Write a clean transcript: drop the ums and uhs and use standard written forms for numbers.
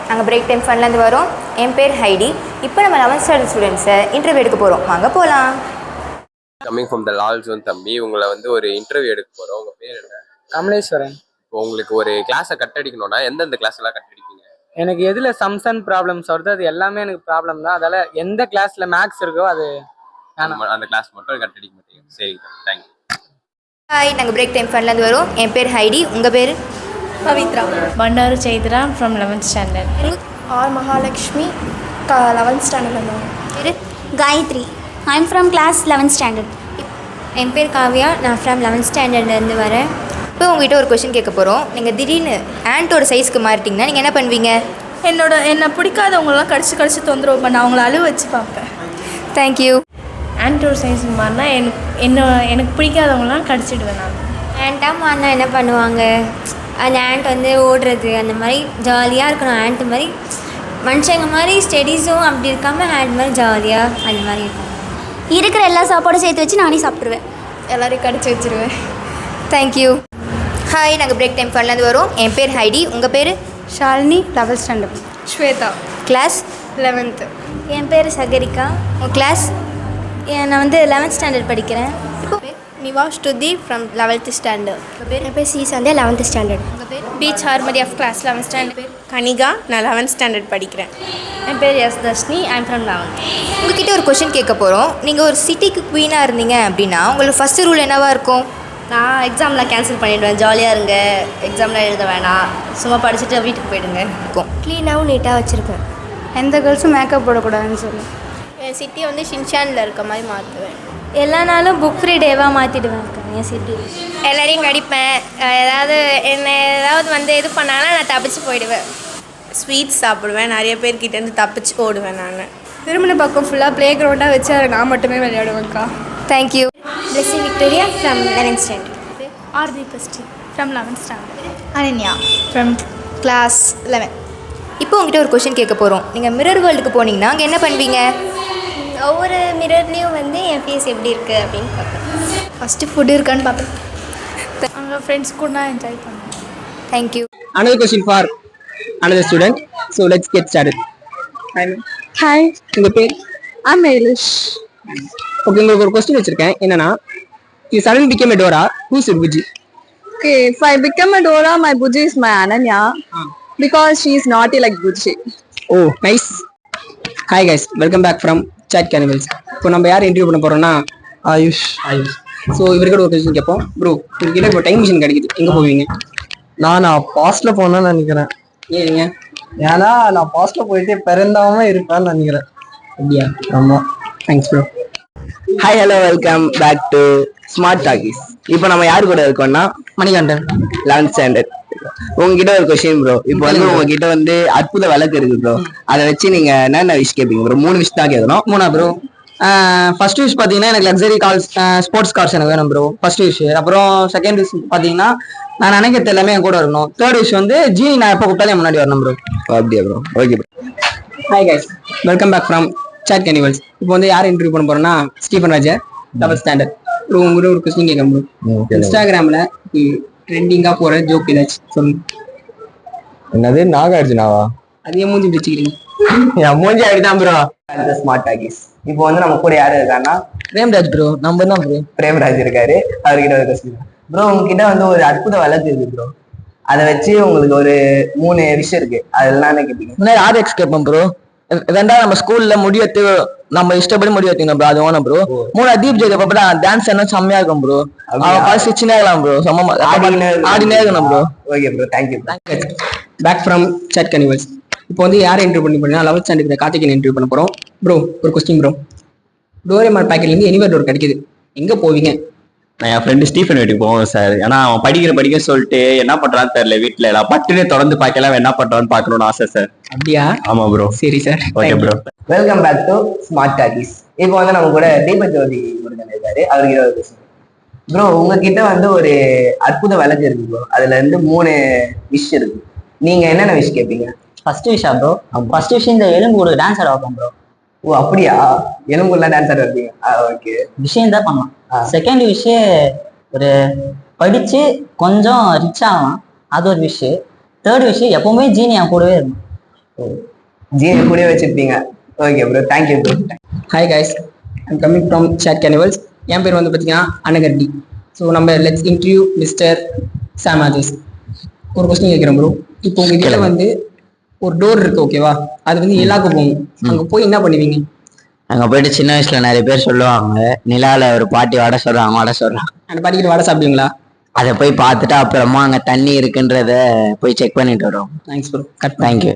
நாங்கள் break time ஃபன்லேருந்து வரோம். என் பேர் ஹைடி. இப்போ நம்ம 11th ஸ்டாண்டர்ட் ஸ்டூடெண்ட்ஸை இன்டர்வியூ எடுக்க போகிறோம். வாங்க போகலாம். கம்மிங் ஃப்ரம் த லால் ஜோன் தம்பி, உங்களை வந்து ஒரு இன்டர்வியூ எடுக்க போகிறோம். உங்கள் பேர் என்ன? கமலேஸ்வரன். இப்போ உங்களுக்கு ஒரு கிளாஸை கட் அடிக்கணும்னா எந்தெந்த கிளாஸ் எல்லாம் கட் அடிப்பீங்க? எனக்கு எதில் சம்ஸ் அண்ட் ப்ராப்ளம்ஸ் வருது அது எல்லாமே எனக்கு ப்ராப்ளம் தான். அதால் எந்த கிளாஸில் மேக்ஸ் இருக்கோ அது அந்த கிளாஸ் மட்டும் கட் அடிக்க மாட்டீங்க. சரி, தேங்க்யூ. ஹாய், நாங்கள் பிரேக் டைம் ஃபன்லேருந்து வரோம். என் பேர் ஹைடி. உங்கள் பேர்? Pavithra. Bandaru Chaitra from 11th standard. R Mahalakshmi 11th standard. பேர் Gayathri. I am from class 11th standard. என் பேர் காவ்யா. நான் ஃப்ரம் 11th ஸ்டாண்டர்ட்லேருந்து வரேன். இப்போ உங்ககிட்ட ஒரு கொஷின் கேட்க போகிறோம். நீங்கள் திடீர்னு ஆண்ட்டோட சைஸ்க்கு மாறிட்டிங்கன்னா நீங்கள் என்ன பண்ணுவீங்க? என்னை பிடிக்காதவங்களெலாம் கடிச்சு தொந்தரவு பண்ண அவங்கள அழுவ வச்சு பார்ப்பேன். தேங்க்யூ. ஆண்ட்ரோட சைஸ் மாதிரினா எனக்கு பிடிக்காதவங்களாம் கடிச்சிடுவேன் நான். ஆண்ட்டாக மாறினா என்ன பண்ணுவாங்க? அந்த ஆண்ட் வந்து ஓடுறது அந்த மாதிரி ஜாலியாக இருக்கணும். ஆண்ட் மாதிரி மனுஷங்க மாதிரி ஸ்டடீஸும் அப்படி இருக்காமல் ஆண்ட் மாதிரி ஜாலியாக அந்த மாதிரி இருக்கும். இருக்கிற எல்லா சாப்பாடும் சேர்த்து வச்சு நானே சாப்பிட்ருவேன். எல்லாரையும் கடிச்சு வச்சுருவேன். தேங்க்யூ. ஹாய், நாங்கள் பிரேக் டைம் ஃபன்லேருந்து வரோம். என் பேர் ஹைடி. உங்கள் பேர்? Shalini 11th standard. Shweta class 11th. என் பேர் சகரிகா. உங்கள் கிளாஸ்? நான் வந்து 11th ஸ்டாண்டர்ட் படிக்கிறேன். நிவா ஸ்ருதி ஃப்ரம் 11th ஸ்டாண்டர்ட். என் பேர் சி சந்தியா 11th ஸ்டாண்டர்ட். பீச் ஹார்மரி of class 11th standard. Kanika, நான் 11th ஸ்டாண்டர்ட் படிக்கிறேன். என் பேர் S Dharshini. I am from 11th. உங்ககிட்ட ஒரு கொஷின் கேட்க போகிறோம். நீங்கள் ஒரு சிட்டிக்கு குவீனாக இருந்தீங்க அப்படின்னா உங்களுக்கு ஃபஸ்ட்டு ரூல் என்னவாக இருக்கும்? நான் எக்ஸாம்லாம் கேன்சல் பண்ணிவிடுவேன். ஜாலியாக இருங்க, எக்ஸாம்லாம் எழுத வேணாம், சும்மா படிச்சுட்டு வீட்டுக்கு போயிடுங்க இருக்கும். க்ளீனாகவும் நீட்டாக வச்சுருப்பேன். எந்த கேர்ள்ஸும் மேக்கப் போடக்கூடாதுன்னு சொல்லி என் சிட்டி வந்து ஷின்ஷானில் இருக்க மாதிரி மாற்றுவேன். எல்லா நாளும் புக் ஃப்ரீ டேவாக மாற்றிடுவேன் என் சிட்டி. எல்லாரையும் கடிப்பேன். ஏதாவது வந்து இது பண்ணாங்கன்னா நான் தப்பிச்சு போயிடுவேன். ஸ்வீட்ஸ் சாப்பிடுவேன். நிறைய பேர்கிட்டேருந்து தப்பிச்சு ஓடுவேன். நான் திருமண பக்கம் ஃபுல்லாக ப்ளே கிரவுண்டாக வச்சு அதை நான் மட்டுமே விளையாடுவேன்க்கா. Thank you. Blessy Victoria from 11th standard. Aarthi first from 11th standard. Ananya from class 11. இப்போ உங்ககிட்ட ஒரு கொஷின் கேட்க போகிறோம். நீங்கள் மிரர் வேர்ல்டுக்கு போனீங்கன்னா அங்கே என்ன பண்ணுவீங்க? ஒவ்வொரு மிரர்லேயும் வந்து என் ஃபேஸ் எப்படி இருக்குது அப்படின்னு பார்ப்பேன். ஃபஸ்ட்டு ஃபுட் இருக்கான்னு பார்ப்பேன். அங்கே ஃப்ரெண்ட்ஸ் கூட நான் என்ஜாய் பண்ணுவேன். Thank you. Another question for another student. So let's get started. Hi, உங்கள் பேர்? ஐம் எலிஷ். ஓகே, உங்களுக்கு ஒரு கொஸ்டின் வச்சிருக்கேன். என்னன்னா, you suddenly became a Dora, who's your Buji? Okay, if I become a Dora, my Buji is my Ananya. Because she is naughty like Buji. Oh, nice. Hi guys, welcome back from Chat Cannibals. இப்போ நம்ம யார் interview பண்ண போறோம்னா AYUSH. So இவர்கிட்ட ஒரு question கேட்போம். Bro, உங்ககிட்ட இப்போ டைம் மிஷின் கிடைக்குது, எங்கே போவீங்க? நான் பாஸ்ட்ல போனேன்னு நினைக்கிறேன். ஏங்க? ஏன்னா நான் பாஸ்ட்ல போயிட்டு பிறந்தாம இருப்பேன்னு நினைக்கிறேன். அப்படியா? ஆமா. Thanks bro. Hi, hello, welcome back to Smart Talkies. இப்போ நம்ம யார் கூட இருக்கோம்னா மணிகண்டன் 11th ஸ்டாண்டர்ட். உங்ககிட்ட ஒரு கொஸ்டின் ப்ரோ. இப்போ வந்து உங்ககிட்ட வந்து அற்புத விளக்கு இருக்கு ப்ரோ. அதை வச்சு நீங்க என்னென்ன விஷ் கேட்பீங்க ப்ரோ? 3 விஷ் தான் கேட்கணும். 3 ப்ரோ. ஃபர்ஸ்ட் விஷ் பார்த்தீங்கன்னா எனக்கு லக்ஸரி கார்ஸ், ஸ்போர்ட்ஸ் கார்ஸ் எனக்கு வேணும் ப்ரோ. First wish. அப்புறம் செகண்ட் விஷ் பார்த்தீங்கன்னா நான் நினைக்கிறது எல்லாமே என் கூட இருக்கணும். தேர்ட் விஷ் வந்து ஜீனி நான் எப்போ கூப்பிட்டாலும் என் முன்னாடி வரணும் ப்ரோ. அப்படியா bro? Okay bro. Hi guys, welcome back from Chaat Carnivals. இப்போ வந்து யார் இன்டர்வியூ பண்ண போறோம்னா ஸ்டீஃபன் ராஜா 11th ஸ்டாண்டர்ட். ப்ரோ, உங்ககிட்ட ஒரு கொஸ்டின் கேட்கணும் ப்ரோ. இன்ஸ்டாகிராமில் ட்ரெண்டிங்காக போகிற ஜோக் ஏதாச்சும் சொல்லுங்க. என்னது? நாகார்ஜுனாவா? அதையே மூஞ்சி பிடிச்சிக்கிறீங்க. என் மூஞ்சி அப்படிதான் ப்ரோ. Smart Talkies. இப்போ வந்து நம்ம கூட யாரு இருக்காங்கன்னா பிரேம்ராஜ் ப்ரோ. நம்ம தான் ப்ரோ. பிரேம்ராஜ் இருக்காரு. அவர்கிட்ட ஒரு கொஸ்டின் ப்ரோ. உங்ககிட்ட வந்து ஒரு அற்புத விளக்கு இருக்கு ப்ரோ. அதை வச்சு உங்களுக்கு ஒரு 3 விஷயம் இருக்கு. அதெல்லாம் என்ன கேட்பீங்க? முன்னாடி ஆர்எக்ஸ் கேட்போம் ப்ரோ. ரெண்டாவது நம்ம ஸ்கூல்ல முடிவெடுத்து நம்ம இஷ்டப்படி முடிவெடுத்தீங்க ப்ரோ, அது வேணும் ப்ரோ. 3 தீப் ஜெயிக்க பாப்பா டான்ஸ் என்ன செம்மையா இருக்கும் ப்ரோ. அவன் பாசி சின்ன இருக்கலாம் ப்ரோ. ஆடினே இருக்கணும் bro. Okay bro, thank you. Back from Chaat Carnivals. இப்போ வந்து யாரை இன்டர்வியூ பண்ணி போறீங்கன்னா 11th ஸ்டாண்டர்ட் கார்த்திகேயன் இன்டர்வியூ பண்ண போறோம். ப்ரோ, ஒரு கொஸ்டின் ப்ரோ. டோரேமான் பேக்கெட்ல இருந்து எனிவேர் டோர் கிடைக்குது, எங்க போவீங்க? நான் என் ஃப்ரெண்டு ஸ்டீஃபன் வீட்டுக்கு போவேன் சார். ஏன்னா அவன் படிக்க சொல்லிட்டு என்ன பண்றான்னு தெரியல வீட்டுல. எல்லாம் பட்டுனே தொடர்ந்து பார்க்கலாம், என்ன பண்றான்னு பாக்கணும்னு ஆசை சார். அப்படியா? ஆமா ப்ரோ. சரி sir. Okay bro. Welcome back to Smart Talkies. இப்போ வந்து நம்ம கூட தீபஜோதி முருகன் இருக்காரு. அவர்கிட்ட ஒரு கொஸ்டின் ப்ரோ. உங்ககிட்ட வந்து ஒரு அற்புத விளக்கு இருக்கு ப்ரோ. அதுல இருந்து 3 விஷ் இருக்கு. நீங்க என்னென்ன விஷ் கேட்பீங்க? ஃபர்ஸ்ட் விஷா ப்ரோ? ஃபர்ஸ்ட் விஷயம் இந்த எலும்பு கூட டான்ஸ் ஆட வைப்போம் ப்ரோ. ஓ, அப்படியா? எலும்புலாம் டான்ஸ் ஆட வைப்பீங்க? ஓகே. விஷயம் தான் பண்ணலாம். செகண்ட் விஷயம் ஒரு படிச்சு கொஞ்சம் ரிச் ஆகலாம், அது ஒரு விஷயம். தேர்ட் விஷயம் எப்பவுமே ஜீனி என் கூடவே இருக்கும். ஜியை கூட வச்சிருப்பீங்க. Okay bro, thank you bro. Hi guys, I'm coming from Chaat Carnivals. என் பேர் வந்து பார்த்தீங்கன்னா அனகர்டி. ஸோ நம்ம லெட்ஸ் இன்டர்வியூ மிஸ்டர் சாம் ஆஜஸ். ஒரு கொஸ்டின் கேட்குறேன் ப்ரோ. இப்போ உங்கள் இதில் வந்து ஒரு டோர் இருக்கு, ஓகேவா? அது வந்து நிலாவுக்கு போகும். அங்கே போய் என்ன பண்ணுவீங்க? அங்கே போயிட்டு சின்ன வயசுல நிறைய பேர் சொல்லுவாங்க, நிலாவில் ஒரு பாட்டி வடை சொல்றாங்க, வடை சொல்றாங்க. அந்த பாட்டிக்கிட்ட வடை சாப்பிடுவீங்களா? அதை போய் பார்த்துட்டு அப்புறமா அங்கே தண்ணி இருக்குன்றத போய் செக் பண்ணிட்டு வரோம். Thanks bro. தேங்க்யூ.